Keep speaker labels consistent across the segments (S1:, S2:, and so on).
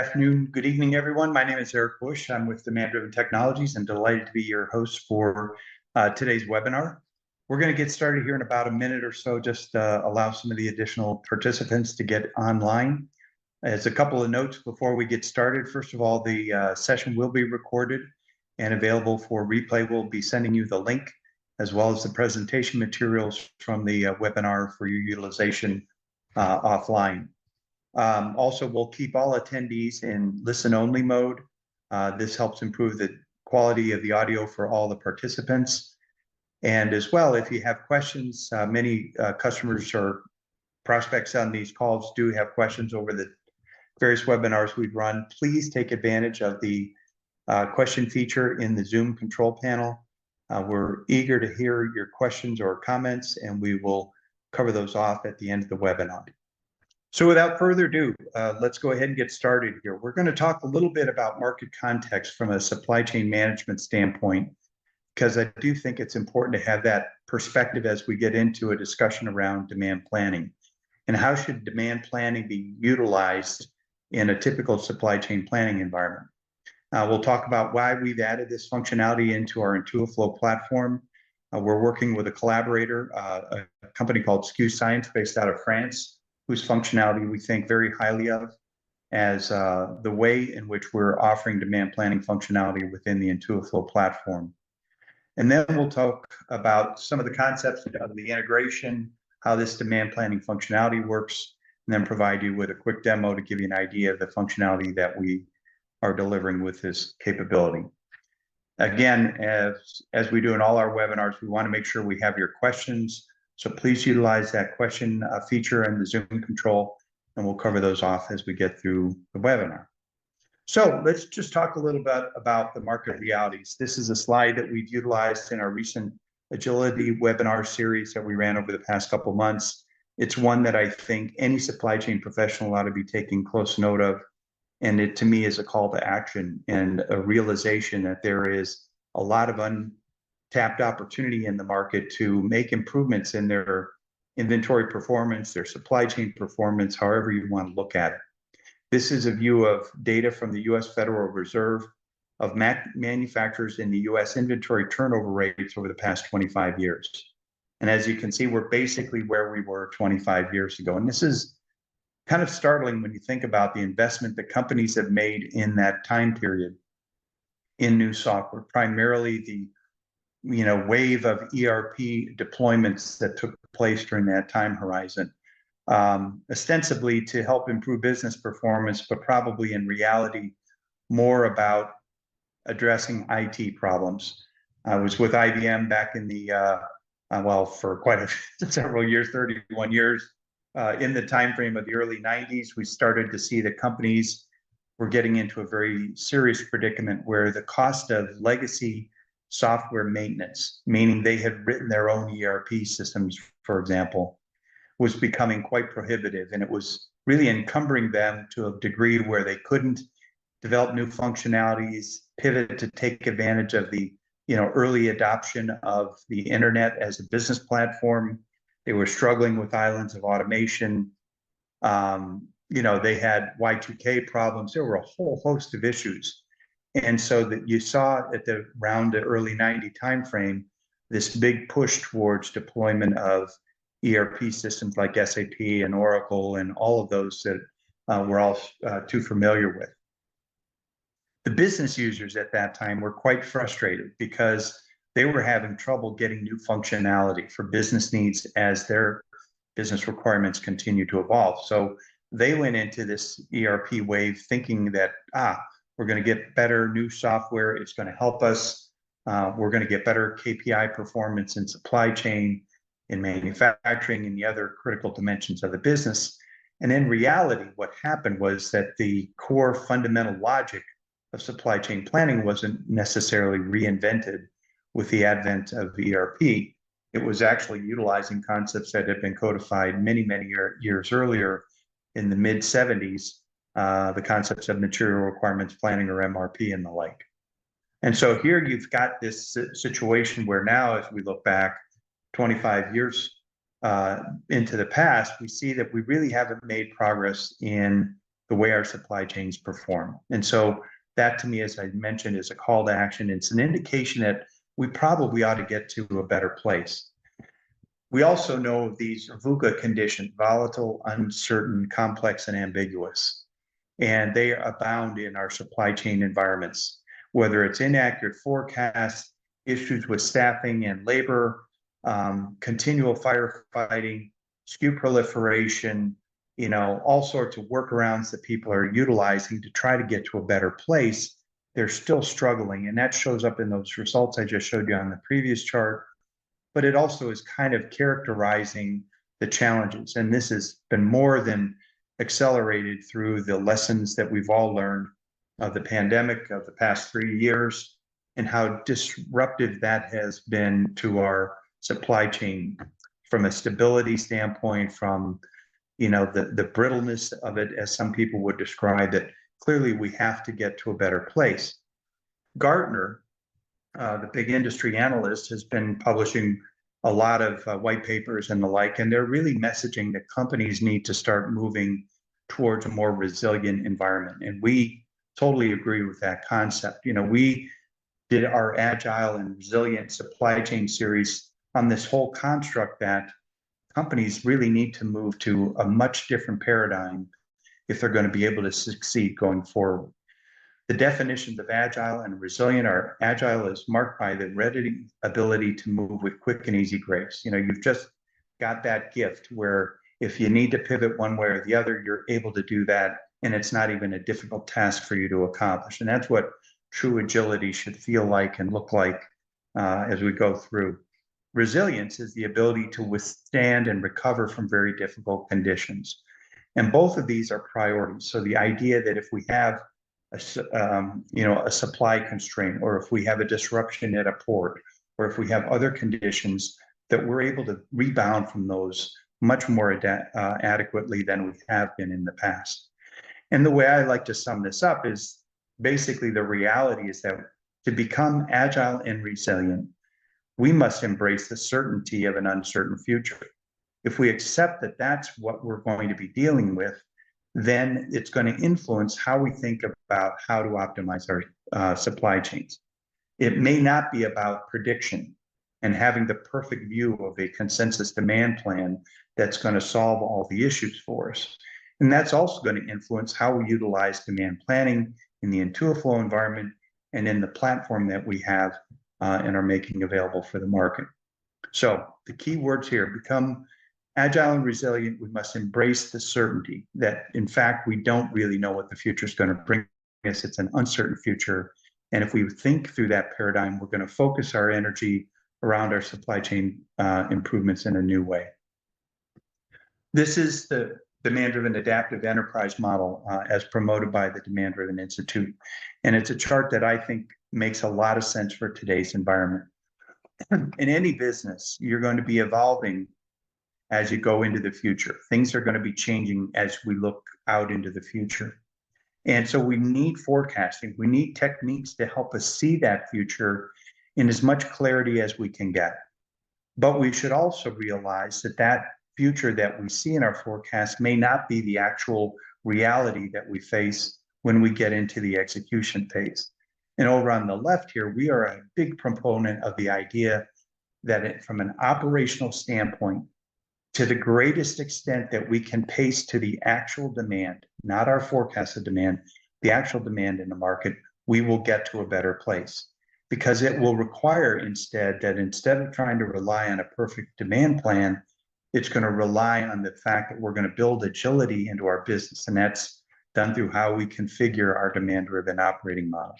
S1: afternoon, good evening, everyone. My name is Erik Bush. I'm with Demand-Driven Technologies and delighted to be your host for today's webinar. We're going to get started here in about a minute or so, just allow some of the additional participants to get online. As a couple of notes before we get started, first of all, the session will be recorded and available for replay. We'll be sending you the link as well as the presentation materials from the webinar for your utilization offline. Also, we'll keep all attendees in listen-only mode. This helps improve the quality of the audio for all the participants. And as well, if you have questions, many customers or prospects on these calls do have questions over the various webinars we've run. Please take advantage of the question feature in the Zoom control panel. We're eager to hear your questions or comments, and we will cover those off at the end of the webinar. So without further ado, let's go ahead and get started here. We're going to talk a little bit about market context from a supply chain management standpoint, because I do think it's important to have that perspective as we get into a discussion around demand planning. And how should demand planning be utilized in a typical supply chain planning environment? We'll talk about why we've added this functionality into our Intuiflow platform. We're working with a collaborator, a company called SKU Science based out of France, whose functionality we think very highly of as the way in which we're offering demand planning functionality within the Intuiflow platform. And then we'll talk about some of the concepts of the integration, how this demand planning functionality works, and then provide you with a quick demo to give you an idea of the functionality that we are delivering with this capability. Again, as we do in all our webinars, we want to make sure we have your questions. So please utilize that question feature in the Zoom control, and we'll cover those off as we get through the webinar. So let's just talk a little bit about the market realities. This is a slide that we've utilized in our recent agility webinar series that we ran over the past couple of months. It's one that I think any supply chain professional ought to be taking close note of. And it, to me, is a call to action and a realization that there is a lot of untapped opportunity in the market to make improvements in their inventory performance, their supply chain performance, however you want to look at it. This is a view of data from the U.S. Federal Reserve of manufacturers in the U.S. inventory turnover rates over the past 25 years. And as you can see, we're basically where we were 25 years ago. And this is kind of startling when you think about the investment that companies have made in that time period in new software, primarily the wave of ERP deployments that took place during that time horizon, ostensibly to help improve business performance, but probably in reality more about addressing IT problems. I was with IBM back in the for quite several years, 31 years. In the time frame of the early 90s, we started to see that companies were getting into a very serious predicament where the cost of legacy software maintenance, meaning they had written their own ERP systems, for example, was becoming quite prohibitive. And it was really encumbering them to a degree where they couldn't develop new functionalities, pivot to take advantage of the early adoption of the internet as a business platform. They were struggling with islands of automation. They had Y2K problems. There were a whole host of issues. And so that you saw around the early 90 timeframe, this big push towards deployment of ERP systems like SAP and Oracle and all of those that we're all too familiar with. The business users at that time were quite frustrated because they were having trouble getting new functionality for business needs as their business requirements continue to evolve. So they went into this ERP wave thinking that, we're going to get better new software. It's going to help us. We're going to get better KPI performance in supply chain, in manufacturing, and the other critical dimensions of the business. And in reality, what happened was that the core fundamental logic of supply chain planning wasn't necessarily reinvented with the advent of ERP. It was actually utilizing concepts that had been codified many, many years earlier in the mid-70s, the concepts of material requirements planning, or MRP, and the like. And so here you've got this situation where now, as we look back 25 years into the past, we see that we really haven't made progress in the way our supply chains perform. And so that, to me, as I mentioned, is a call to action. It's an indication that we probably ought to get to a better place. We also know of these VUCA conditions: volatile, uncertain, complex, and ambiguous. And they abound in our supply chain environments, whether it's inaccurate forecasts, issues with staffing and labor, continual firefighting, SKU proliferation, all sorts of workarounds that people are utilizing to try to get to a better place. They're still struggling, and that shows up in those results I just showed you on the previous chart. But it also is kind of characterizing the challenges, and this has been more than accelerated through the lessons that we've all learned of the pandemic of the past 3 years, and how disruptive that has been to our supply chain from a stability standpoint, from the brittleness of it, as some people would describe it. Clearly, we have to get to a better place. Gartner, the big industry analyst, has been publishing a lot of white papers and the like, and they're really messaging that companies need to start moving towards a more resilient environment. And we totally agree with that concept. We did our Agile and Resilient Supply Chain series on this whole construct that companies really need to move to a much different paradigm if they're going to be able to succeed going forward. The definitions of agile and resilient are: agile is marked by the ready ability to move with quick and easy grace. You've just got that gift where if you need to pivot one way or the other, you're able to do that, and it's not even a difficult task for you to accomplish. And that's what true agility should feel like and look like as we go through. Resilience is the ability to withstand and recover from very difficult conditions. And both of these are priorities. So the idea that if we have a supply constraint, or if we have a disruption at a port, or if we have other conditions, that we're able to rebound from those much more adequately than we have been in the past. And the way I like to sum this up is basically the reality is that to become agile and resilient, we must embrace the certainty of an uncertain future. If we accept that that's what we're going to be dealing with, then it's going to influence how we think about how to optimize our supply chains. It may not be about prediction and having the perfect view of a consensus demand plan that's going to solve all the issues for us. And that's also going to influence how we utilize demand planning in the Intuiflow environment and in the platform that we have and are making available for the market. So the key words here: become agile and resilient. We must embrace the certainty that, in fact, we don't really know what the future is going to bring us. It's an uncertain future. And if we think through that paradigm, we're going to focus our energy around our supply chain improvements in a new way. This is the demand-driven adaptive enterprise model as promoted by the Demand-Driven Institute. And it's a chart that I think makes a lot of sense for today's environment. In any business, you're going to be evolving as you go into the future. Things are going to be changing as we look out into the future. And so we need forecasting. We need techniques to help us see that future in as much clarity as we can get. But we should also realize that that future that we see in our forecast may not be the actual reality that we face when we get into the execution phase. And over on the left here, we are a big proponent of the idea that from an operational standpoint, to the greatest extent that we can pace to the actual demand, not our forecasted demand, the actual demand in the market, we will get to a better place. Because it will require instead of trying to rely on a perfect demand plan, it's going to rely on the fact that we're going to build agility into our business. And that's done through how we configure our demand-driven operating model.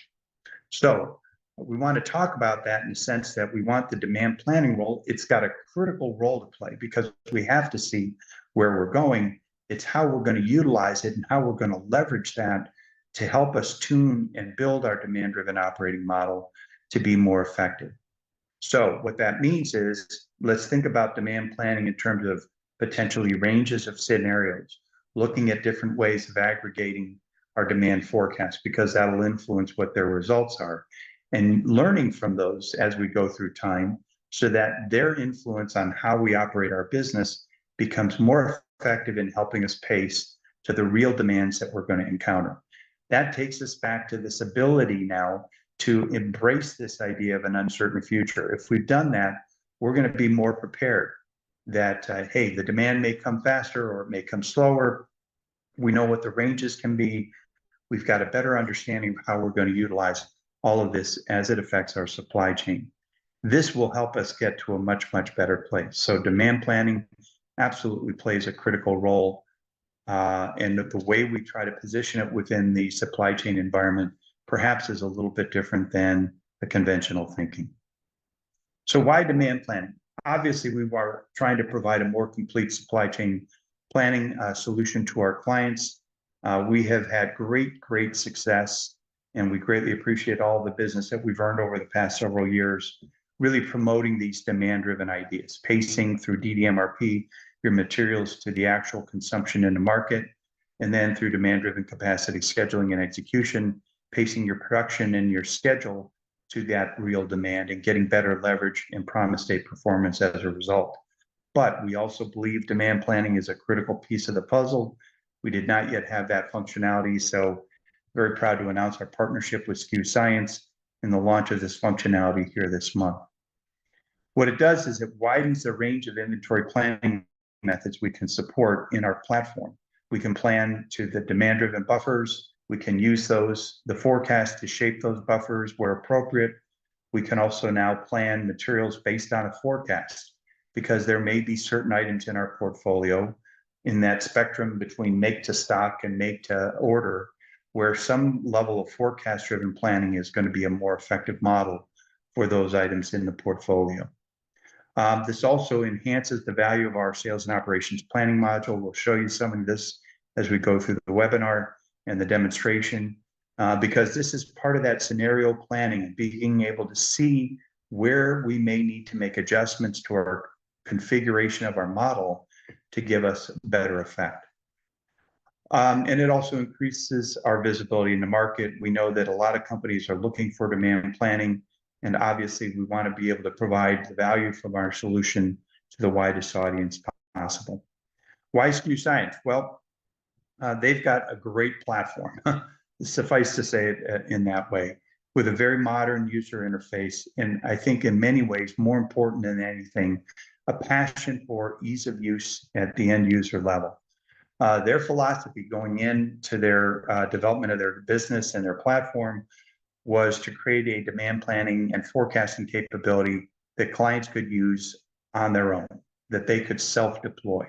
S1: So we want to talk about that in the sense that we want the demand planning role. It's got a critical role to play because we have to see where we're going. It's how we're going to utilize it and how we're going to leverage that to help us tune and build our demand-driven operating model to be more effective. So what that means is, let's think about demand planning in terms of potentially ranges of scenarios, looking at different ways of aggregating our demand forecast, because that'll influence what their results are, and learning from those as we go through time so that their influence on how we operate our business becomes more effective in helping us pace to the real demands that we're going to encounter. That takes us back to this ability now to embrace this idea of an uncertain future. If we've done that, we're going to be more prepared that, hey, the demand may come faster or it may come slower. We know what the ranges can be. We've got a better understanding of how we're going to utilize all of this as it affects our supply chain. This will help us get to a much, much better place. So demand planning absolutely plays a critical role. And the way we try to position it within the supply chain environment perhaps is a little bit different than the conventional thinking. So why demand planning? Obviously, we are trying to provide a more complete supply chain planning solution to our clients. We have had great success, and we greatly appreciate all the business that we've earned over the past several years, really promoting these demand-driven ideas, pacing through DDMRP, your materials to the actual consumption in the market, and then through demand-driven capacity scheduling and execution, pacing your production and your schedule to that real demand and getting better leverage and promise date performance as a result. But we also believe demand planning is a critical piece of the puzzle. We did not yet have that functionality, so very proud to announce our partnership with SKU Science and the launch of this functionality here this month. What it does is it widens the range of inventory planning methods we can support in our platform. We can plan to the demand-driven buffers. We can use the forecast to shape those buffers where appropriate. We can also now plan materials based on a forecast because there may be certain items in our portfolio in that spectrum between make to stock and make to order, where some level of forecast-driven planning is going to be a more effective model for those items in the portfolio. This also enhances the value of our sales and operations planning module. We'll show you some of this as we go through the webinar and the demonstration, because this is part of that scenario planning, being able to see where we may need to make adjustments to our configuration of our model to give us better effect. And it also increases our visibility in the market. We know that a lot of companies are looking for demand planning, and obviously we want to be able to provide the value from our solution to the widest audience possible. Why SKU Science? Well, they've got a great platform, suffice to say it in that way, with a very modern user interface, and I think in many ways, more important than anything, a passion for ease of use at the end user level. Their philosophy going into their development of their business and their platform was to create a demand planning and forecasting capability that clients could use on their own, that they could self-deploy.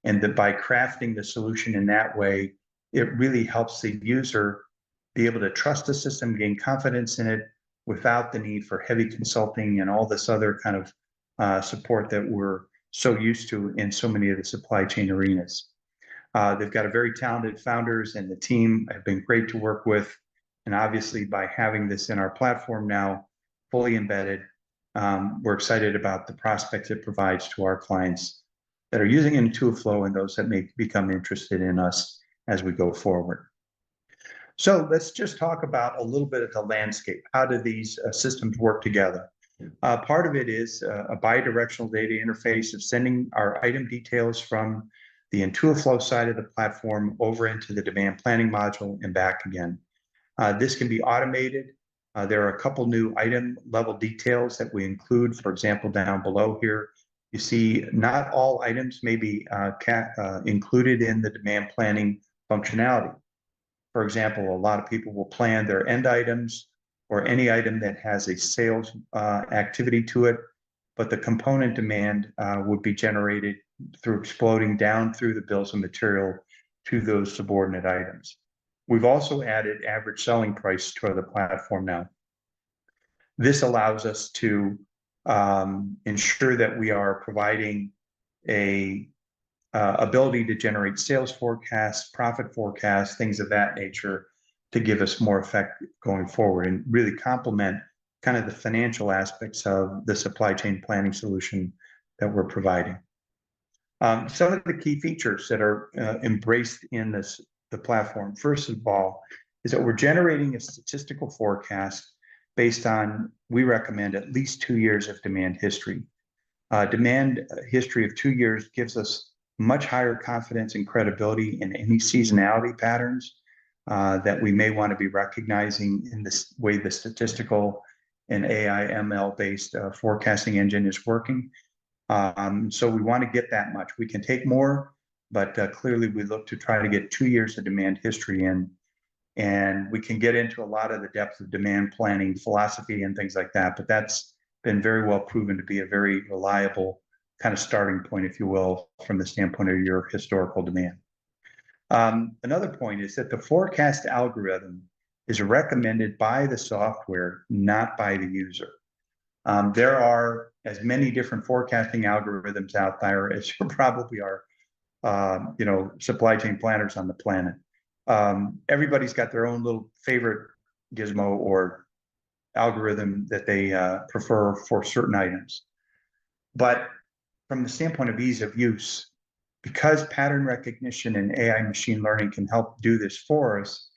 S1: And that by crafting the solution in that way, it really helps the user be able to trust the system, gain confidence in it without the need for heavy consulting and all this other kind of support that we're so used to in so many of the supply chain arenas. They've got a very talented founders, and the team have been great to work with. And obviously, by having this in our platform now, fully embedded, we're excited about the prospects it provides to our clients that are using Intuiflow and those that may become interested in us as we go forward. So let's just talk about a little bit of the landscape. How do these systems work together? Part of it is a bidirectional data interface of sending our item details from the Intuiflow side of the platform over into the demand planning module and back again. This can be automated. There are a couple new item level details that we include, for example, down below here. You see, not all items may be included in the demand planning functionality. For example, a lot of people will plan their end items or any item that has a sales activity to it, but the component demand would be generated through exploding down through the bills of material to those subordinate items. We've also added average selling price to the platform now. This allows us to ensure that we are providing a ability to generate sales forecasts, profit forecasts, things of that nature to give us more effect going forward and really complement kind of the financial aspects of the supply chain planning solution that we're providing. Some of the key features that are embraced in the platform, first of all, is that we're generating a statistical forecast based on, we recommend, at least 2 years of demand history. Demand history of 2 years gives us much higher confidence and credibility in any seasonality patterns that we may want to be recognizing in this way the statistical and AI ML based forecasting engine is working. So we want to get that much. We can take more, but clearly we look to try to get 2 years of demand history in, and we can get into a lot of the depth of demand planning philosophy and things like that, but that's been very well proven to be a very reliable kind of starting point, if you will, from the standpoint of your historical demand. Another point is that the forecast algorithm is recommended by the software, not by the user. There are as many different forecasting algorithms out there as there probably are, supply chain planners on the planet. Everybody's got their own little favorite gizmo or algorithm that they prefer for certain items. But from the standpoint of ease of use, because pattern recognition and AI machine learning can help do this for us,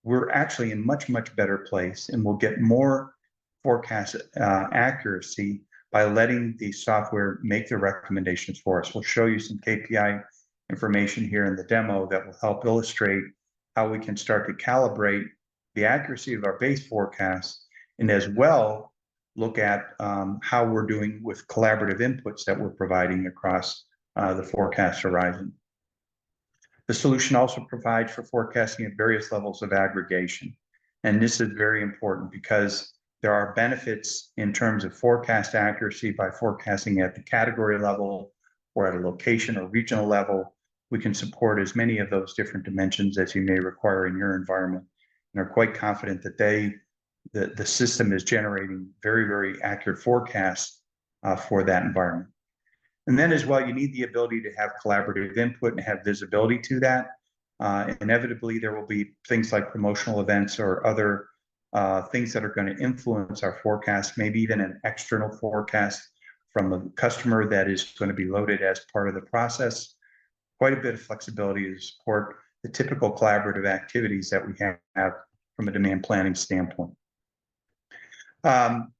S1: we're actually in much, much better place, and we'll get more forecast accuracy by letting the software make the recommendations for us. We'll show you some KPI information here in the demo that will help illustrate how we can start to calibrate the accuracy of our base forecast, and as well look at how we're doing with collaborative inputs that we're providing across the forecast horizon. The solution also provides for forecasting at various levels of aggregation. And this is very important because there are benefits in terms of forecast accuracy by forecasting at the category level or at a location or regional level. We can support as many of those different dimensions as you may require in your environment, and are quite confident that the system is generating very, very accurate forecasts for that environment. And then as well, you need the ability to have collaborative input and have visibility to that. Inevitably, there will be things like promotional events or other things that are going to influence our forecast, maybe even an external forecast from a customer that is going to be loaded as part of the process. Quite a bit of flexibility to support the typical collaborative activities that we have from a demand planning standpoint.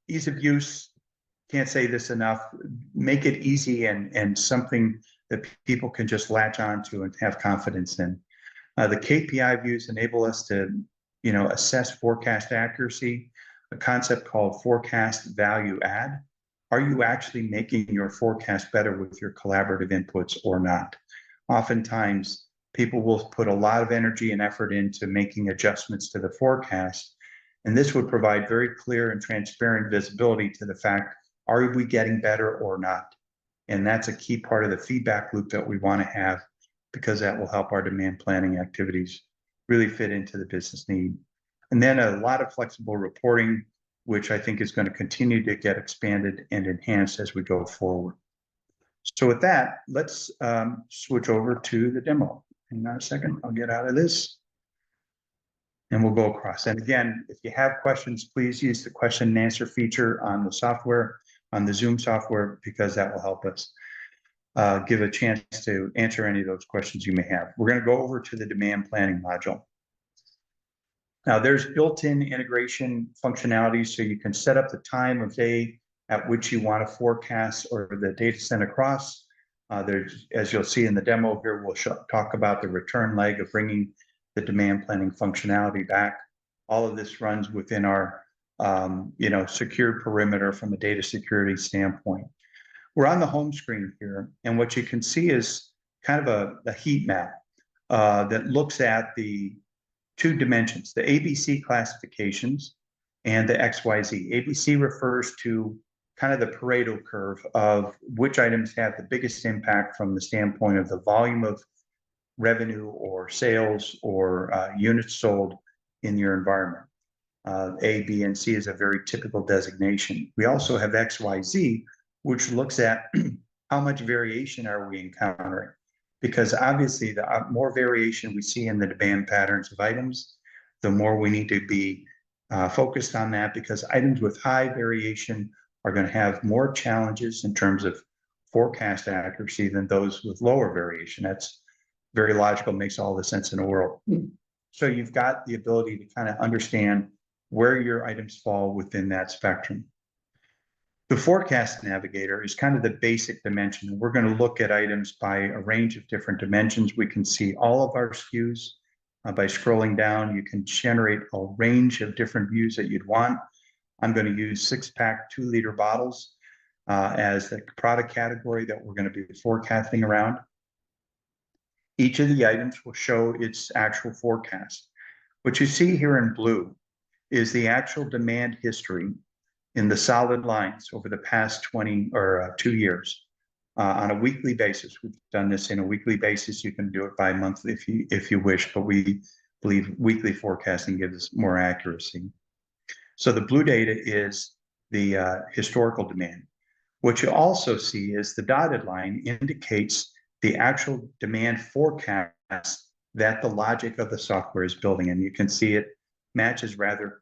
S1: Ease of use, can't say this enough, make it easy and something that people can just latch onto and have confidence in. The KPI views enable us to, assess forecast accuracy, a concept called forecast value add. Are you actually making your forecast better with your collaborative inputs or not? Oftentimes, people will put a lot of energy and effort into making adjustments to the forecast, and this would provide very clear and transparent visibility to the fact, are we getting better or not? And that's a key part of the feedback loop that we want to have, because that will help our demand planning activities really fit into the business need. And then a lot of flexible reporting, which I think is going to continue to get expanded and enhanced as we go forward. So with that, let's switch over to the demo. Hang on a second, I'll get out of this. And we'll go across. And again, if you have questions, please use the question and answer feature on the software, on the Zoom software, because that will help us give a chance to answer any of those questions you may have. We're going to go over to the demand planning module. Now, there's built-in integration functionality, so you can set up the time of day at which you want to forecast or the data sent across. There's, as you'll see in the demo here, we'll talk about the return leg of bringing the demand planning functionality back. All of this runs within our secured perimeter from a data security standpoint. We're on the home screen here, and what you can see is kind of a heat map that looks at the two dimensions, the ABC classifications and the XYZ. ABC refers to kind of the Pareto curve of which items have the biggest impact from the standpoint of the volume of revenue or sales or units sold in your environment. A, B, and C is a very typical designation. We also have XYZ, which looks at how much variation are we encountering? Because obviously the more variation we see in the demand patterns of items, the more we need to be focused on that, because items with high variation are going to have more challenges in terms of forecast accuracy than those with lower variation. That's very logical, makes all the sense in the world. So you've got the ability to kind of understand where your items fall within that spectrum. The forecast navigator is kind of the basic dimension. We're going to look at items by a range of different dimensions. We can see all of our SKUs. By scrolling down, you can generate a range of different views that you'd want. I'm going to use 6-pack 2-liter bottles as the product category that we're going to be forecasting around. Each of the items will show its actual forecast. What you see here in blue is the actual demand history in the solid lines over the past 2 years on a weekly basis. We've done this in a weekly basis. You can do it by monthly if you wish, but we believe weekly forecasting gives us more accuracy. So the blue data is the historical demand. What you also see is the dotted line indicates the actual demand forecast that the logic of the software is building, and you can see it matches rather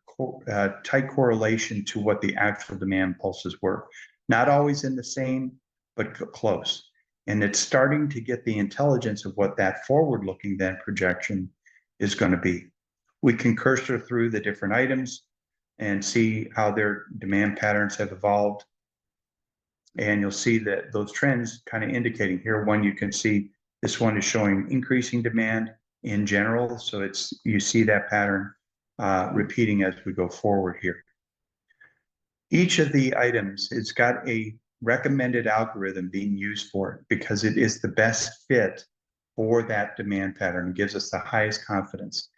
S1: tight correlation to what the actual demand pulses were. Not always in the same, but close. And it's starting to get the intelligence of what that forward-looking then projection is going to be. We can cursor through the different items and see how their demand patterns have evolved. And you'll see that those trends kind of indicating here. One, you can see this one is showing increasing demand in general. So you see that pattern repeating as we go forward here. Each of the items, it's got a recommended algorithm being used for it because it is the best fit for that demand pattern. It gives us the highest confidence.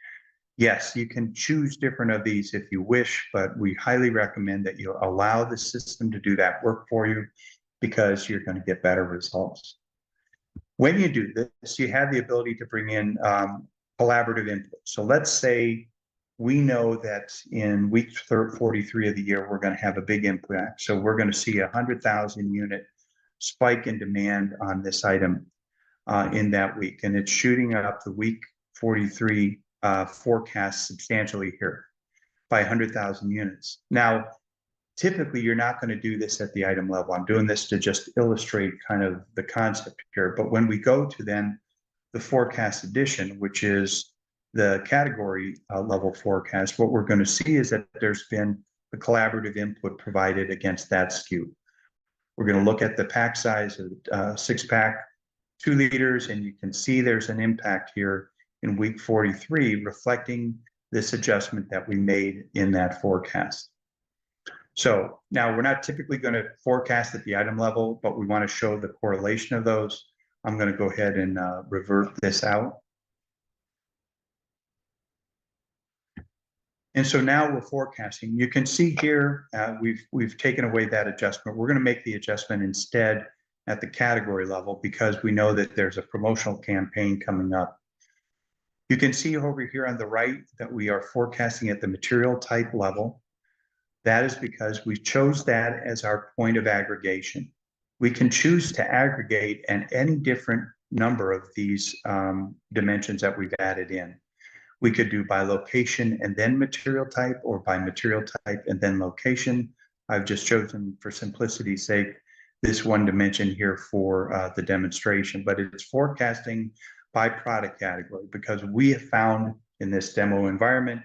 S1: Yes, you can choose different of these if you wish, but we highly recommend that you allow the system to do that work for you because you're going to get better results. When you do this, you have the ability to bring in collaborative input. So let's say we know that in week 43 of the year, we're going to have a big impact. So we're going to see 100,000 unit spike in demand on this item in that week. And it's shooting up the week 43 forecast substantially here by 100,000 units. Now, typically, you're not going to do this at the item level. I'm doing this to just illustrate kind of the concept here. But when we go to then the forecast edition, which is the category level forecast, what we're going to see is that there's been a collaborative input provided against that SKU. We're going to look at the pack size of 6-pack 2 liters, and you can see there's an impact here in week 43 reflecting this adjustment that we made in that forecast. So now we're not typically going to forecast at the item level, but we want to show the correlation of those. I'm going to go ahead and revert this out. And so now we're forecasting. You can see here, we've taken away that adjustment. We're going to make the adjustment instead at the category level because we know that there's a promotional campaign coming up. You can see over here on the right that we are forecasting at the material type level. That is because we chose that as our point of aggregation. We can choose to aggregate at any different number of these dimensions that we've added in. We could do by location and then material type, or by material type and then location. I've just chosen, for simplicity's sake, this one dimension here for the demonstration, but it's forecasting by product category because we have found in this demo environment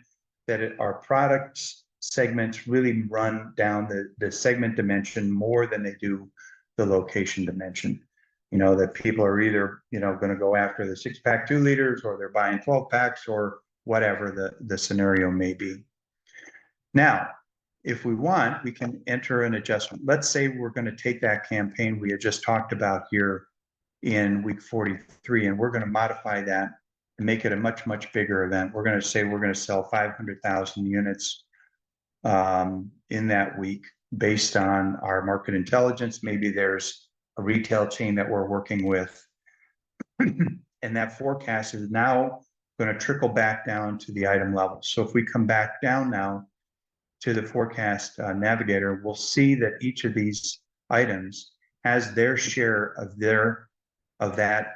S1: that our products segments really run down the segment dimension more than they do the location dimension. You know, that people are either, going to go after the 6-pack 2 liters, or they're buying 12 packs, or whatever the scenario may be. Now, if we want, we can enter an adjustment. Let's say we're going to take that campaign we had just talked about here in week 43, and we're going to modify that and make it a much, much bigger event. We're going to say we're going to sell 500,000 units in that week based on our market intelligence. Maybe there's a retail chain that we're working with, and that forecast is now going to trickle back down to the item level. So if we come back down now to the forecast navigator, we'll see that each of these items has their share of that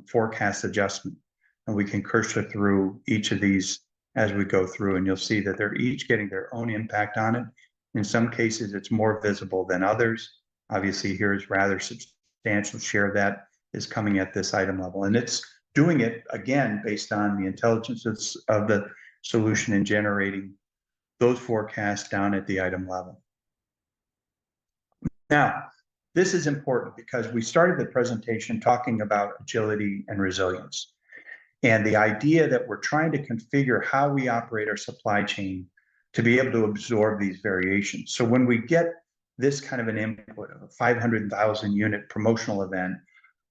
S1: forecast adjustment. And we can cursor through each of these as we go through, and you'll see that they're each getting their own impact on it. In some cases, it's more visible than others. Obviously, here's rather substantial share of that is coming at this item level. And it's doing it, again, based on the intelligence of the solution and generating those forecasts down at the item level. Now, this is important because we started the presentation talking about agility and resilience, and the idea that we're trying to configure how we operate our supply chain to be able to absorb these variations. So when we get this kind of an input of a 500,000 unit promotional event,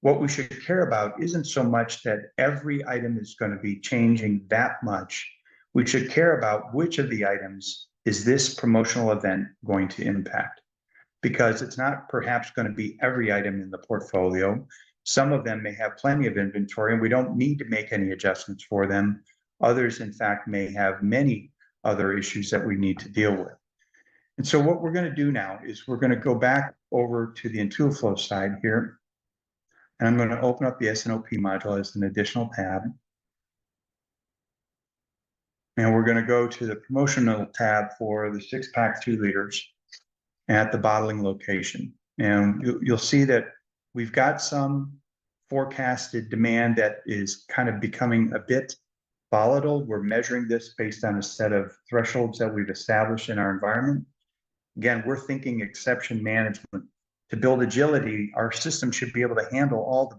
S1: what we should care about isn't so much that every item is going to be changing that much. We should care about which of the items is this promotional event going to impact, because it's not perhaps going to be every item in the portfolio. Some of them may have plenty of inventory and we don't need to make any adjustments for them. Others, in fact, may have many other issues that we need to deal with. And so what we're going to do now is we're going to go back over to the Intuiflow side here. And I'm going to open up the S&OP module as an additional tab. And we're going to go to the promotional tab for the 6-pack 2 liters at the bottling location. And you'll see that we've got some forecasted demand that is kind of becoming a bit volatile. We're measuring this based on a set of thresholds that we've established in our environment. Again, we're thinking exception management. To build agility, our system should be able to handle all the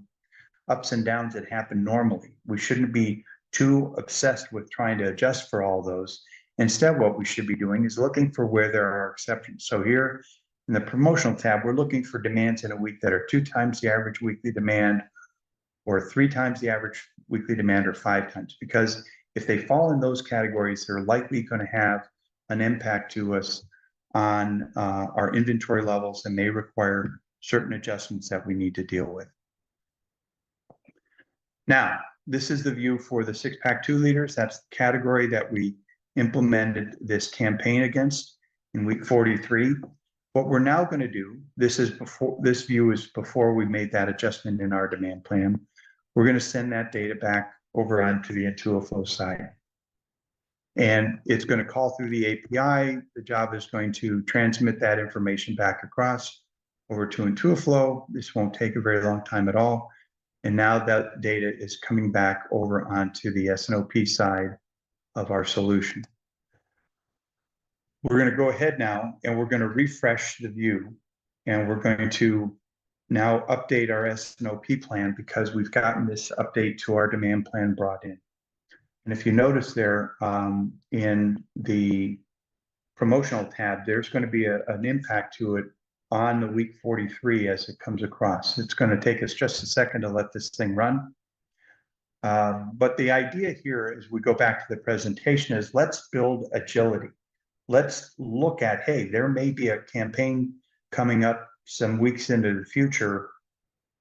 S1: ups and downs that happen normally. We shouldn't be too obsessed with trying to adjust for all those. Instead, what we should be doing is looking for where there are exceptions. So here in the promotional tab, we're looking for demands in a week that are 2 times the average weekly demand, or 3 times the average weekly demand, or 5 times. Because if they fall in those categories, they're likely going to have an impact to us on our inventory levels and may require certain adjustments that we need to deal with. Now, this is the view for the 6-pack 2 liters. That's the category that we implemented this campaign against in week 43. What we're now going to do, this view is before we made that adjustment in our demand plan. We're going to send that data back over onto the Intuiflow side. And it's going to call through the API. The job is going to transmit that information back across over to Intuiflow. This won't take a very long time at all. And now that data is coming back over onto the S&OP side of our solution. We're going to go ahead now and we're going to refresh the view, and we're going to now update our S&OP plan because we've gotten this update to our demand plan brought in. And if you notice there in the promotional tab, there's going to be an impact to it on the week 43 as it comes across. It's going to take us just a second to let this thing run. But the idea here, as we go back to the presentation, is let's build agility. Let's look at, hey, there may be a campaign coming up some weeks into the future.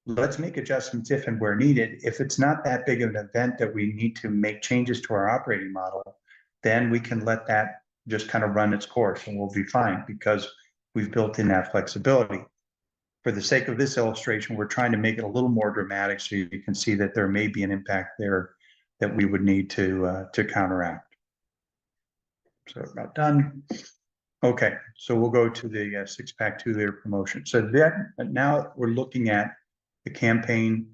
S1: Let's make adjustments if and where needed. If it's not that big of an event that we need to make changes to our operating model, then we can let that just kind of run its course and we'll be fine because we've built in that flexibility. For the sake of this illustration, we're trying to make it a little more dramatic so you can see that there may be an impact there that we would need to counteract. So about done. Okay, so we'll go to the 6-pack 2 liter promotion. So that now we're looking at the campaign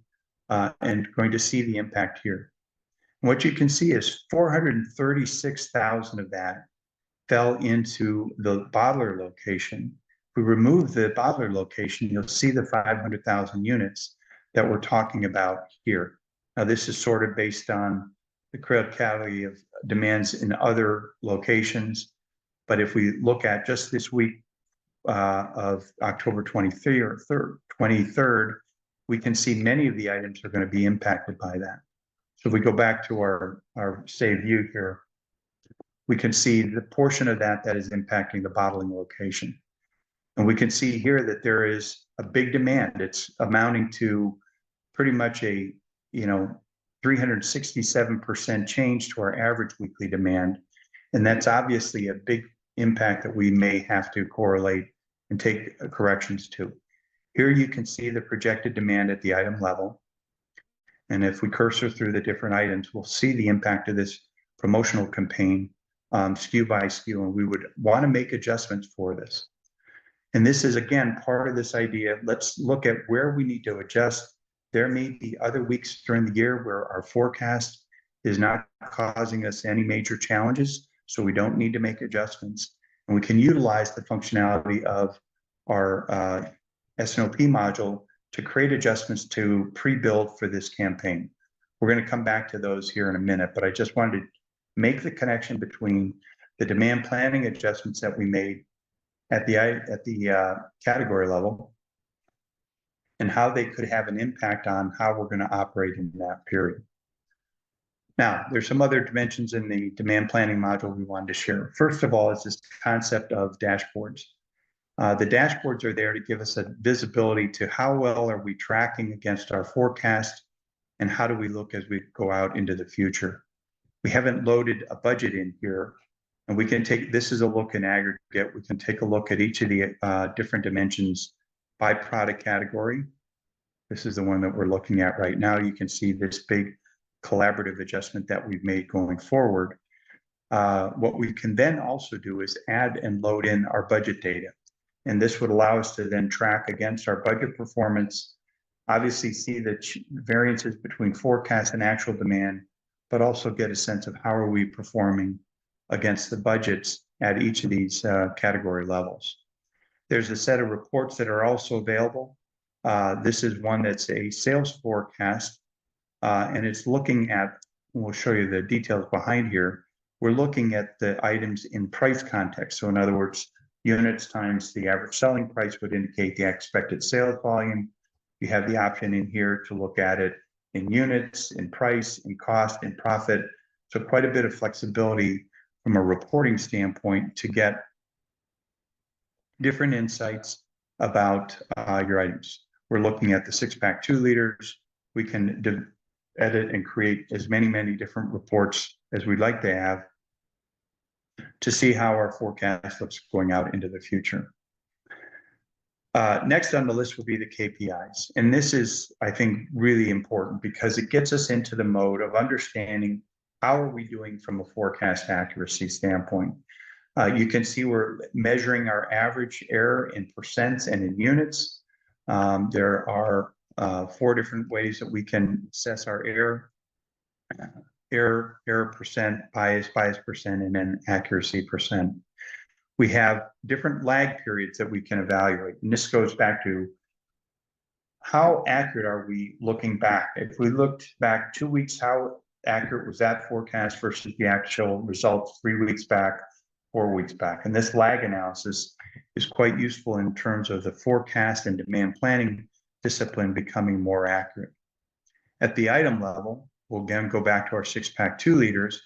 S1: and going to see the impact here. And what you can see is 436,000 of that fell into the bottler location. If we remove the bottler location, you'll see the 500,000 units that we're talking about here. Now, this is sort of based on the criticality of demands in other locations. But if we look at just this week of October 23rd, we can see many of the items are going to be impacted by that. So if we go back to our save view here, we can see the portion of that is impacting the bottling location. And we can see here that there is a big demand. It's amounting to pretty much a, 367% change to our average weekly demand. And that's obviously a big impact that we may have to correlate and take corrections to. Here you can see the projected demand at the item level. And if we cursor through the different items, we'll see the impact of this promotional campaign SKU by SKU, and we would want to make adjustments for this. And this is, again, part of this idea. Let's look at where we need to adjust. There may be other weeks during the year where our forecast is not causing us any major challenges, so we don't need to make adjustments. And we can utilize the functionality of our S&OP module to create adjustments to pre-build for this campaign. We're going to come back to those here in a minute, but I just wanted to make the connection between the demand planning adjustments that we made at the category level and how they could have an impact on how we're going to operate in that period. Now, there's some other dimensions in the demand planning module we wanted to share. First of all, is this concept of dashboards. The dashboards are there to give us a visibility to how well are we tracking against our forecast and how do we look as we go out into the future. We haven't loaded a budget in here, and we can take, this is a look in aggregate. We can take a look at each of the different dimensions by product category. This is the one that we're looking at right now. You can see this big collaborative adjustment that we've made going forward. What we can then also do is add and load in our budget data. And this would allow us to then track against our budget performance, obviously see the variances between forecast and actual demand, but also get a sense of how are we performing against the budgets at each of these category levels. There's a set of reports that are also available. This is one that's a sales forecast, and it's looking at, we'll show you the details behind here. We're looking at the items in price context. So in other words, units times the average selling price would indicate the expected sales volume. You have the option in here to look at it in units, in price, in cost, in profit. So quite a bit of flexibility from a reporting standpoint to get different insights about your items. We're looking at the 6-pack 2 liters. We can edit and create as many different reports as we'd like to have to see how our forecast looks going out into the future. Next on the list will be the KPIs. And this is, I think, really important because it gets us into the mode of understanding how are we doing from a forecast accuracy standpoint. You can see we're measuring our average error in percents and in units. There are 4 different ways that we can assess our error percent, bias percent, and then accuracy percent. We have different lag periods that we can evaluate. And this goes back to how accurate are we looking back? If we looked back 2 weeks, how accurate was that forecast versus the actual results 3 weeks back, 4 weeks back? And this lag analysis is quite useful in terms of the forecast and demand planning discipline becoming more accurate. At the item level, we'll again go back to our 6-pack 2 liters.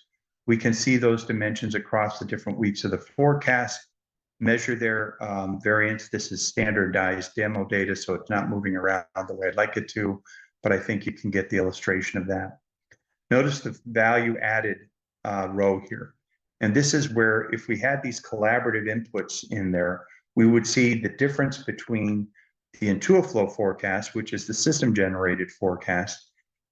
S1: We can see those dimensions across the different weeks of the forecast, measure their variance. This is standardized demo data, so it's not moving around the way I'd like it to, but I think you can get the illustration of that. Notice the value added row here. And this is where if we had these collaborative inputs in there, we would see the difference between the Intuiflow forecast, which is the system generated forecast,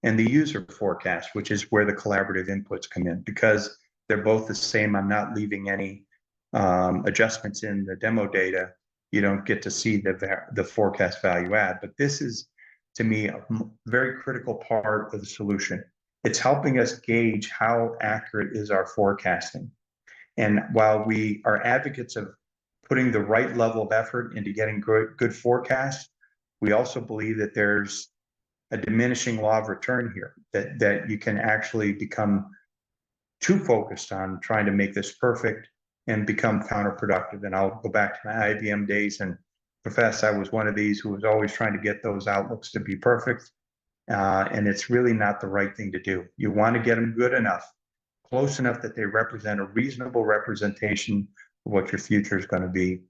S1: and the user forecast, which is where the collaborative inputs come in. Because they're both the same, I'm not leaving any adjustments in the demo data. You don't get to see the forecast value add. But this is, to me, a very critical part of the solution. It's helping us gauge how accurate is our forecasting. And while we are advocates of putting the right level of effort into getting good forecasts, we also believe that there's a diminishing law of return here, that you can actually become too focused on trying to make this perfect and become counterproductive. And I'll go back to my IBM days and profess I was one of these who was always trying to get those outlooks to be perfect. And it's really not the right thing to do. You want to get them good enough, close enough that they represent a reasonable representation of what your future is going to be.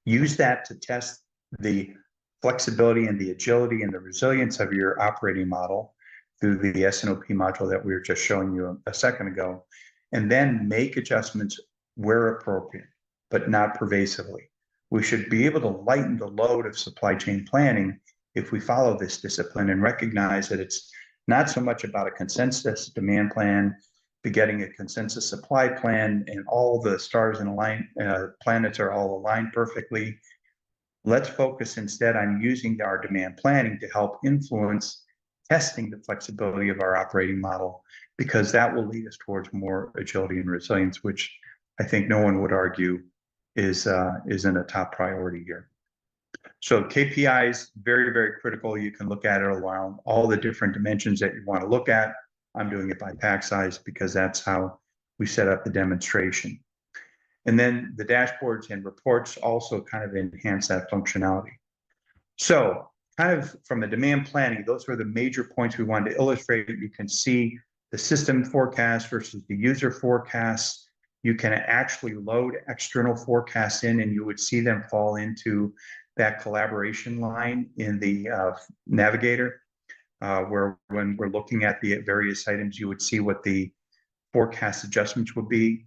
S1: Use that to test the flexibility and the agility and the resilience of your operating model through the S&OP module that we were just showing you a second ago, and then make adjustments where appropriate, but not pervasively. We should be able to lighten the load of supply chain planning if we follow this discipline and recognize that it's not so much about a consensus demand plan, but getting a consensus supply plan and all the stars and planets are all aligned perfectly. Let's focus instead on using our demand planning to help influence testing the flexibility of our operating model, because that will lead us towards more agility and resilience, which I think no one would argue isn't a top priority here. So KPIs, very, very critical. You can look at it around all the different dimensions that you want to look at. I'm doing it by pack size because that's how we set up the demonstration. And then the dashboards and reports also kind of enhance that functionality. So kind of from the demand planning, those were the major points we wanted to illustrate. You can see the system forecast versus the user forecasts. You can actually load external forecasts in, and you would see them fall into that collaboration line in the navigator, where when we're looking at the various items, you would see what the forecast adjustments would be.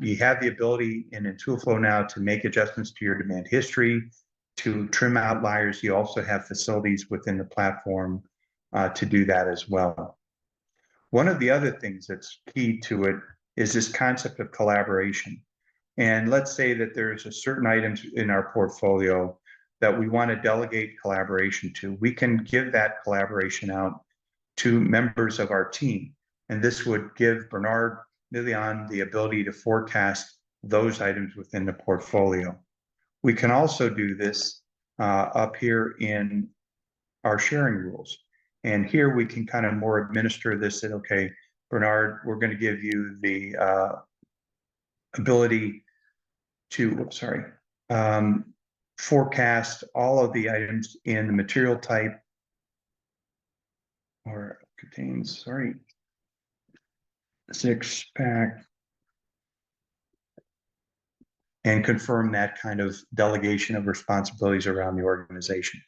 S1: You have the ability in Intuiflow now to make adjustments to your demand history, to trim outliers. You also have facilities within the platform to do that as well. One of the other things that's key to it is this concept of collaboration. And let's say that there's a certain items in our portfolio that we want to delegate collaboration to. We can give that collaboration out to members of our team. And this would give Bernard Million the ability to forecast those items within the portfolio. We can also do this up here in our sharing rules. And here we can kind of more administer this that, okay, Bernard, we're going to give you the ability to, forecast all of the items in the material type or contains, 6-pack, and confirm that kind of delegation of responsibilities around the organization.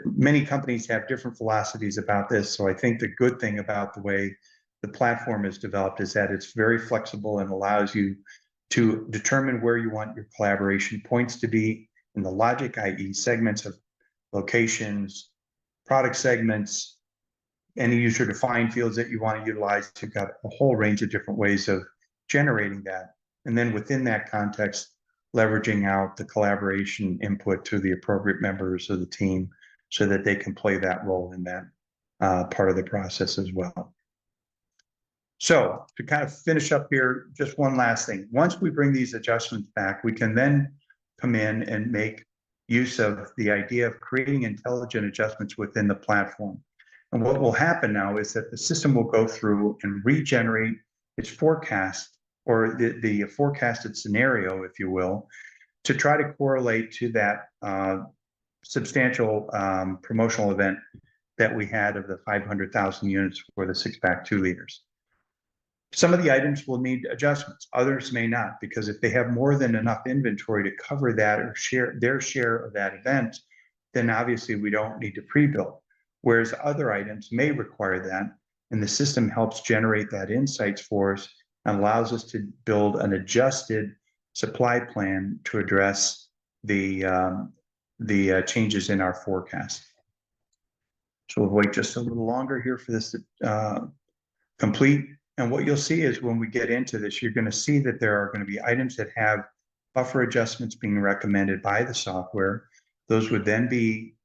S1: Many companies have different philosophies about this, so I think the good thing about the way the platform is developed is that it's very flexible and allows you to determine where you want your collaboration points to be in the logic, i.e. segments of locations, product segments, any user-defined fields that you want to utilize. You've got a whole range of different ways of generating that. And then within that context, leveraging out the collaboration input to the appropriate members of the team so that they can play that role in that part of the process as well. So to kind of finish up here, just one last thing. Once we bring these adjustments back, we can then come in and make use of the idea of creating intelligent adjustments within the platform. And what will happen now is that the system will go through and regenerate its forecast, or the forecasted scenario, if you will, to try to correlate to that substantial promotional event that we had of the 500,000 units for the 6-pack 2 liters. Some of the items will need adjustments, others may not, because if they have more than enough inventory to cover that or share their share of that event, then obviously we don't need to pre-build. Whereas other items may require that, and the system helps generate that insights for us and allows us to build an adjusted supply plan to address the changes in our forecast. So we'll wait just a little longer here for this to complete. And what you'll see is when we get into this, you're going to see that there are going to be items that have buffer adjustments being recommended by the software. Those would then be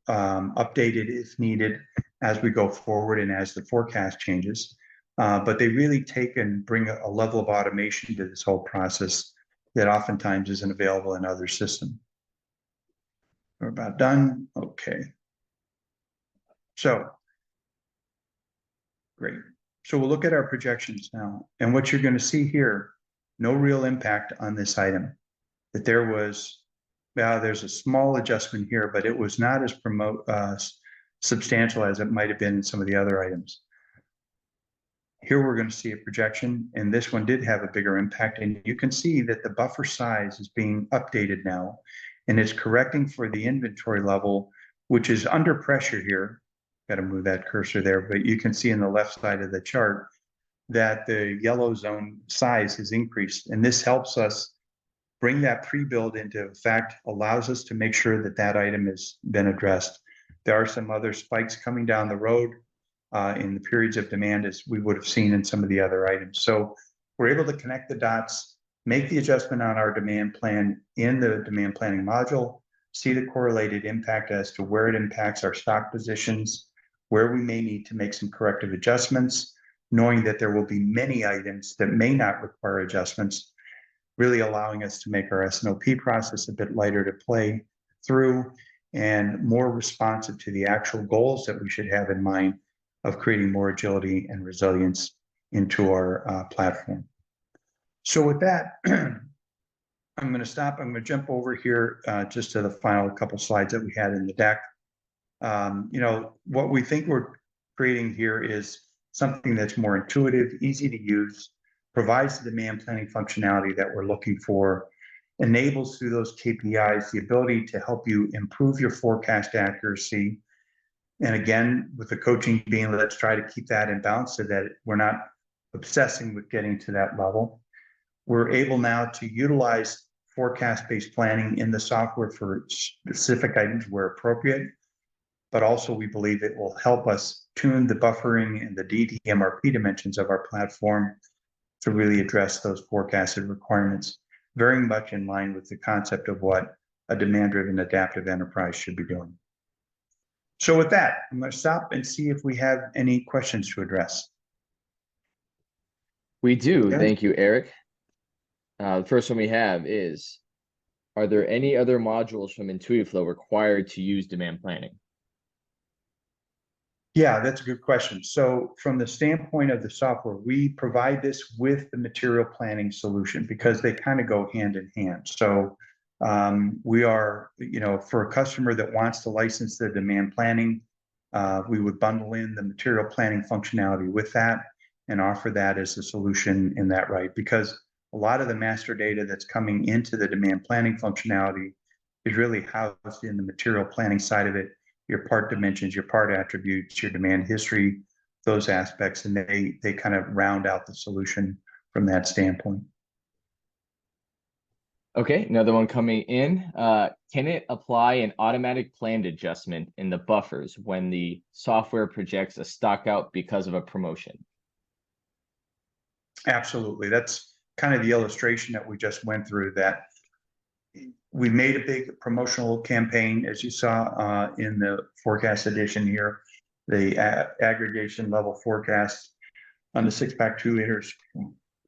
S1: updated if needed as we go forward and as the forecast changes. But they really take and bring a level of automation to this whole process that oftentimes isn't available in other systems. We're about done. Okay. So, great. So we'll look at our projections now. And what you're going to see here, no real impact on this item. That there was, there's a small adjustment here, but it was not as substantial as it might have been in some of the other items. Here we're going to see a projection, and this one did have a bigger impact. And you can see that the buffer size is being updated now, and it's correcting for the inventory level, which is under pressure here. Got to move that cursor there, but you can see in the left side of the chart that the yellow zone size has increased. And this helps us bring that pre-build into effect, allows us to make sure that that item has been addressed. There are some other spikes coming down the road in the periods of demand as we would have seen in some of the other items. So we're able to connect the dots, make the adjustment on our demand plan in the demand planning module, see the correlated impact as to where it impacts our stock positions, where we may need to make some corrective adjustments, knowing that there will be many items that may not require adjustments. really allowing us to make our S&OP process a bit lighter to play through and more responsive to the actual goals that we should have in mind of creating more agility and resilience into our platform. So with that, I'm going to stop. I'm going to jump over here just to the final couple slides that we had in the deck. What we think we're creating here is something that's more intuitive, easy to use, provides the demand planning functionality that we're looking for, enables through those KPIs the ability to help you improve your forecast accuracy. And again, with the coaching being, let's try to keep that in balance so that we're not obsessing with getting to that level. We're able now to utilize forecast-based planning in the software for specific items where appropriate, but also we believe it will help us tune the buffering and the DDMRP dimensions of our platform to really address those forecasted requirements, very much in line with the concept of what a demand-driven adaptive enterprise should be doing. So with that, I'm going to stop and see if we have any questions to address.
S2: We do.
S1: Okay.
S2: Thank you, Erik. The first one we have is, are there any other modules from Intuiflow required to use demand planning?
S1: Yeah, that's a good question. So from the standpoint of the software, we provide this with the material planning solution because they kind of go hand in hand. So we are, for a customer that wants to license the demand planning, we would bundle in the material planning functionality with that and offer that as a solution in that right. Because a lot of the master data that's coming into the demand planning functionality is really housed in the material planning side of it, your part dimensions, your part attributes, your demand history, those aspects, and they kind of round out the solution from that standpoint.
S2: Okay, another one coming in. Can it apply an automatic planned adjustment in the buffers when the software projects a stock out because of a promotion?
S1: Absolutely. That's kind of the illustration that we just went through, that we made a big promotional campaign, as you saw in the forecast edition here, the aggregation level forecast on the 6-pack 2 liters.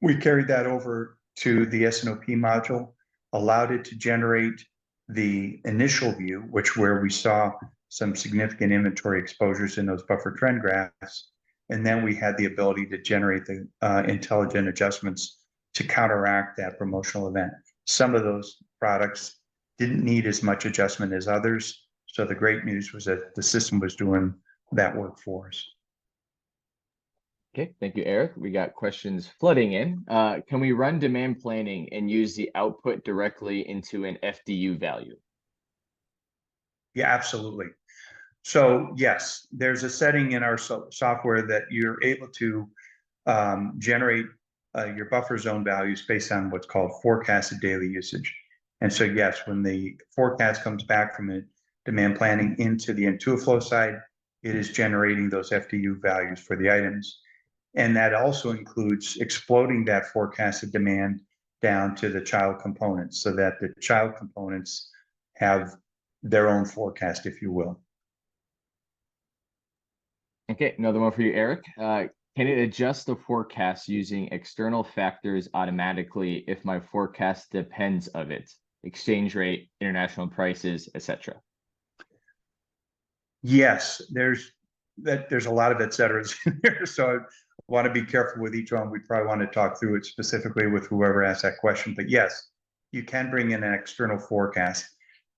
S1: We carried that over to the S&OP module, allowed it to generate the initial view, where we saw some significant inventory exposures in those buffer trend graphs. And then we had the ability to generate the intelligent adjustments to counteract that promotional event. Some of those products didn't need as much adjustment as others. So the great news was that the system was doing that work for us.
S2: Okay, thank you, Erik. We got questions flooding in. Can we run demand planning and use the output directly into an FDU value?
S1: Yeah, absolutely. So yes, there's a setting in our software that you're able to generate your buffer zone values based on what's called forecasted daily usage. And so yes, when the forecast comes back from the demand planning into the Intuiflow side, it is generating those FDU values for the items. And that also includes exploding that forecasted demand down to the child components so that the child components have their own forecast, if you will.
S2: Okay, another one for you, Erik. Can it adjust the forecast using external factors automatically if my forecast depends of it? Exchange rate, international prices, etc.
S1: Yes, there's a lot of et ceteras in there. So I want to be careful with each one. We probably want to talk through it specifically with whoever asked that question. But yes, you can bring in an external forecast.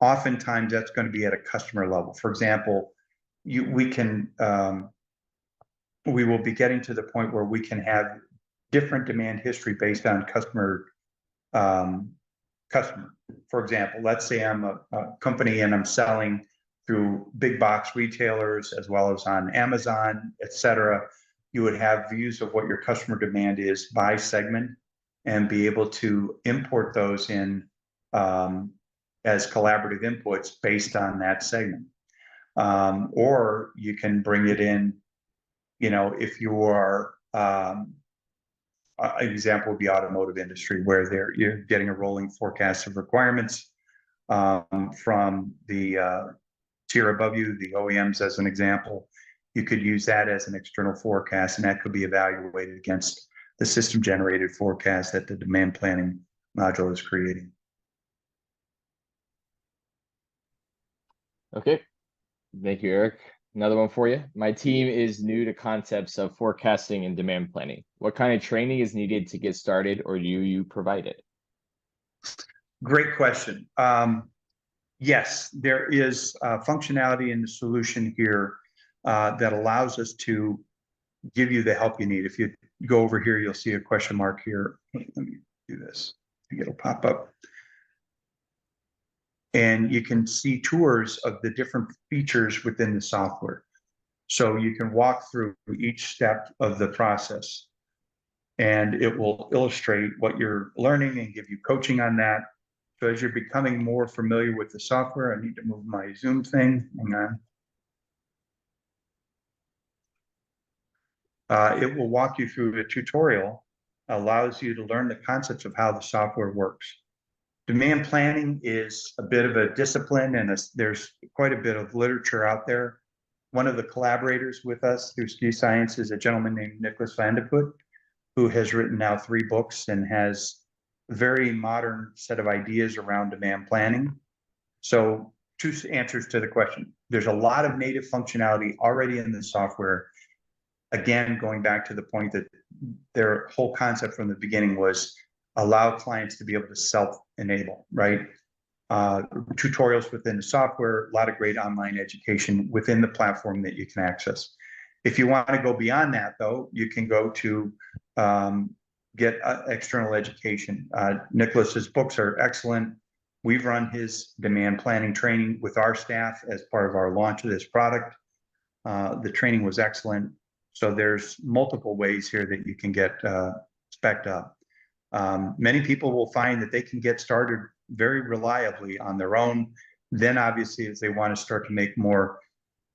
S1: Oftentimes that's going to be at a customer level. For example, we will be getting to the point where we can have different demand history based on customer. For example, let's say I'm a company and I'm selling through big box retailers as well as on Amazon, et cetera. You would have views of what your customer demand is by segment and be able to import those in as collaborative inputs based on that segment. Or you can bring it in, if you are, an example would be automotive industry, where you're getting a rolling forecast of requirements from the tier above you, the OEMs as an example. You could use that as an external forecast, and that could be evaluated against the system generated forecast that the demand planning module is creating.
S2: Okay, thank you, Eric. Another one for you. My team is new to concepts of forecasting and demand planning. What kind of training is needed to get started, or do you provide it?
S1: Great question. Yes, there is functionality in the solution here that allows us to give you the help you need. If you go over here, you'll see a question mark here. Let me do this. I think it'll pop up. And you can see tours of the different features within the software. So you can walk through each step of the process, and it will illustrate what you're learning and give you coaching on that. So as you're becoming more familiar with the software, I need to move my Zoom thing. Hang on. It will walk you through a tutorial, allows you to learn the concepts of how the software works. Demand planning is a bit of a discipline, and there's quite a bit of literature out there. One of the collaborators with us through SKU Science is a gentleman named Nicholas Van de Putte, who has written now 3 books and has a very modern set of ideas around demand planning. So 2 answers to the question. There's a lot of native functionality already in the software. Again, going back to the point that their whole concept from the beginning was allow clients to be able to self-enable, right? Tutorials within the software, a lot of great online education within the platform that you can access. If you want to go beyond that, though, you can go to get external education. Nicholas's books are excellent. We've run his demand planning training with our staff as part of our launch of this product. The training was excellent. So there's multiple ways here that you can get spec'd up. Many people will find that they can get started very reliably on their own. Then obviously, as they want to start to make more,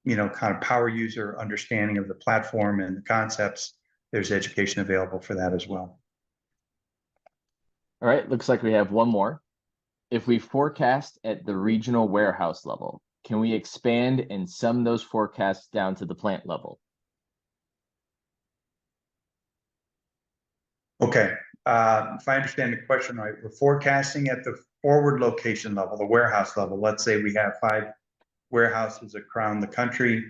S1: kind of power user understanding of the platform and the concepts, there's education available for that as well.
S2: All right, looks like we have one more. If we forecast at the regional warehouse level, can we expand and sum those forecasts down to the plant level?
S1: Okay, if I understand the question right, we're forecasting at the forward location level, the warehouse level. Let's say we have 5 warehouses around the country,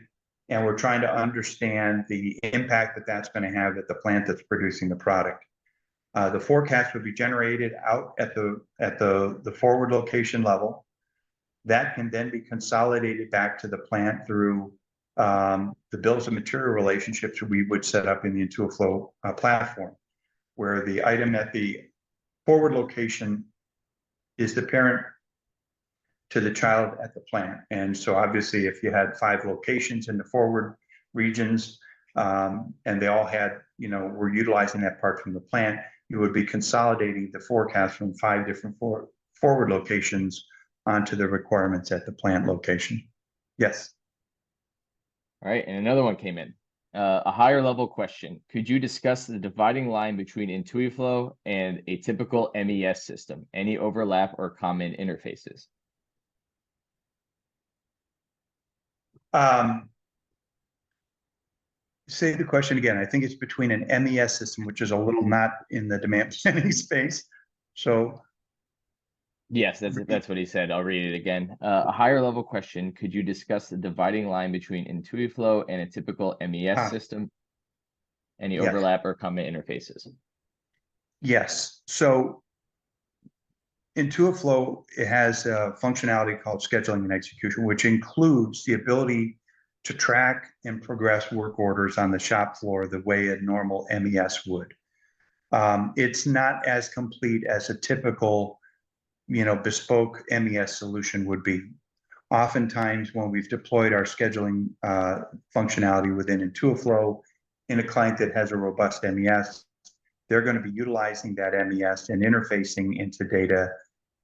S1: and we're trying to understand the impact that that's going to have at the plant that's producing the product. The forecast would be generated out at the forward location level. That can then be consolidated back to the plant through the bills of material relationships we would set up in the Intuiflow platform, where the item at the forward location is the parent to the child at the plant. And so obviously, if you had 5 locations in the forward regions, and they all had, were utilizing that part from the plant, you would be consolidating the forecast from 5 different forward locations onto the requirements at the plant location. Yes.
S2: All right, and another one came in. A higher level question. Could you discuss the dividing line between Intuiflow and a typical MES system? Any overlap or common interfaces?
S1: Say the question again. I think it's between an MES system, which is a little not in the demand planning space. So
S2: yes, that's what he said. I'll read it again. A higher level question. Could you discuss the dividing line between Intuiflow and a typical MES system? Any overlap or common interfaces?
S1: Yes. So Intuiflow, it has a functionality called scheduling and execution, which includes the ability to track and progress work orders on the shop floor the way a normal MES would. It's not as complete as a typical, bespoke MES solution would be. Oftentimes, when we've deployed our scheduling functionality within Intuiflow in a client that has a robust MES, they're going to be utilizing that MES and interfacing into data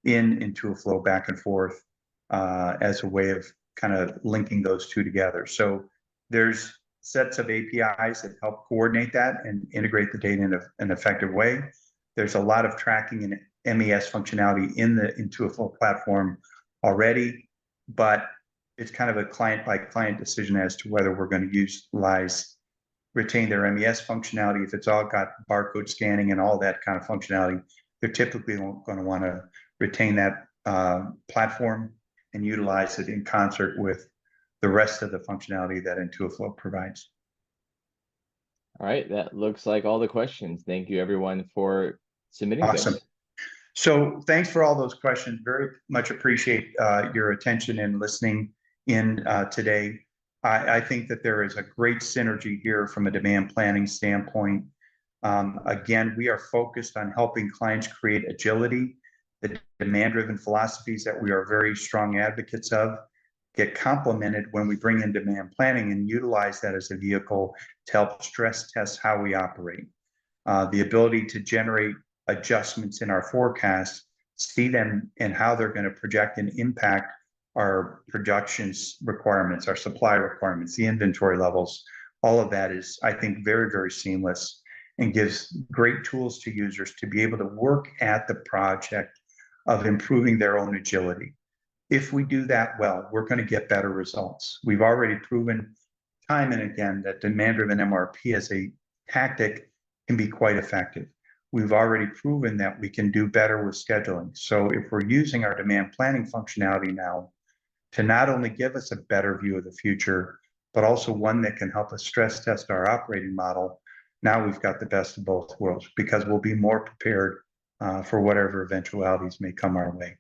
S1: in Intuiflow back and forth as a way of kind of linking those 2 together. So there's sets of APIs that help coordinate that and integrate the data in an effective way. There's a lot of tracking and MES functionality in the Intuiflow platform already, but it's kind of a client-by-client decision as to whether we're going to retain their MES functionality. If it's all got barcode scanning and all that kind of functionality, they're typically going to want to retain that platform and utilize it in concert with the rest of the functionality that Intuiflow provides.
S2: All right, that looks like all the questions. Thank you everyone for submitting
S1: Awesome.
S2: those.
S1: So thanks for all those questions. Very much appreciate your attention and listening in today. I think that there is a great synergy here from a demand planning standpoint. Again, we are focused on helping clients create agility, the demand-driven philosophies that we are very strong advocates of, get complemented when we bring in demand planning and utilize that as a vehicle to help stress test how we operate. The ability to generate adjustments in our forecast, see them and how they're going to project and impact our production requirements, our supply requirements, the inventory levels. All of that is, I think, very, very seamless and gives great tools to users to be able to work at the project of improving their own agility. If we do that well, we're going to get better results. We've already proven time and again that demand-driven MRP as a tactic can be quite effective. We've already proven that we can do better with scheduling. So if we're using our demand planning functionality now to not only give us a better view of the future, but also one that can help us stress test our operating model, now we've got the best of both worlds because we'll be more prepared for whatever eventualities may come our way.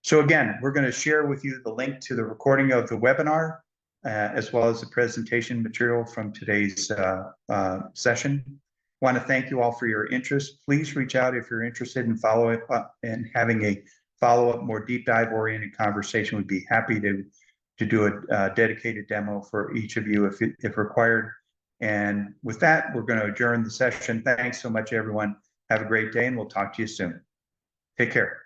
S1: So again, we're going to share with you the link to the recording of the webinar, as well as the presentation material from today's session. I want to thank you all for your interest. Please reach out if you're interested in follow up and having a follow-up, more deep dive oriented conversation. We'd be happy to do a dedicated demo for each of you if required. And with that, we're going to adjourn the session. Thanks so much, everyone. Have a great day, and we'll talk to you soon. Take care.